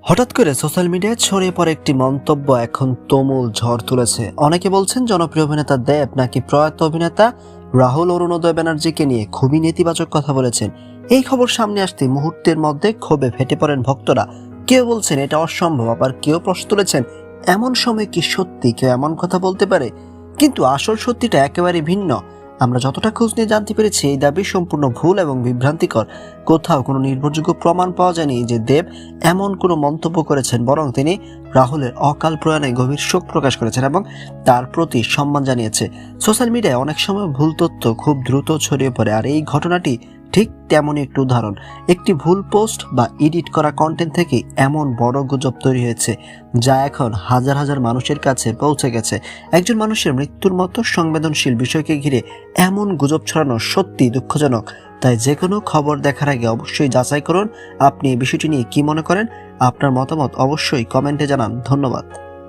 হঠাৎ করে সোশ্যাল মিডিয়ায় ছড়িয়ে পড়ে একটি মন্তব্য এখন তুমুল ঝড় তুলেছে। অনেকে বলছেন জনপ্রিয় অভিনেতা দেব নাকি প্রয়াত অভিনেতা রাহুল অরুণোদয় ব্যানার্জিকে নিয়ে খুবই নেতিবাচক কথা বলেছেন। এই খবর সামনে আসতে মুহূর্তের মধ্যে ক্ষোভে ফেটে পড়েন ভক্তরা। কেউ বলছেন এটা অসম্ভব, আবার কেউ প্রশ্ন তুলেছেন এমন সময় কি সত্যি কেউ এমন কথা বলতে পারে? কিন্তু আসল সত্যিটা একেবারে ভিন্ন। আমরা যতটা খোঁজ নিয়ে জানতে পেরেছি এই দাবি সম্পূর্ণ ভুল এবং বিভ্রান্তিকর। কোথাও কোনো নির্ভরযোগ্য প্রমাণ পাওয়া যায়নি যে দেব এমন কোনো মন্তব্য করেছেন, বরং তিনি রাহুলের অকাল প্রয়াণে গভীর শোক প্রকাশ করেছেন এবং তার প্রতি সম্মান জানিয়েছে। সোশ্যাল মিডিয়ায় অনেক সময় ভুল তথ্য খুব দ্রুত ছড়িয়ে পড়ে, আর এই ঘটনাটি ঠিক তেমনই একটি উদাহরণ। একটি ভুল পোস্ট বা এডিট করা কন্টেন্ট থেকে এমন বড় গুজব তৈরি হয়েছে যা এখন হাজার হাজার মানুষের কাছে পৌঁছে গেছে। একজন মানুষের মৃত্যুর মতো সংবেদনশীল বিষয়কে ঘিরে এমন গুজব ছড়ানো সত্যি দুঃখজনক। তাই যে কোনো খবর দেখার আগে অবশ্যই যাচাই করুন। আপনি এই বিষয়টি নিয়ে কি মনে করেন? আপনার মতামত অবশ্যই কমেন্টে জানান। ধন্যবাদ।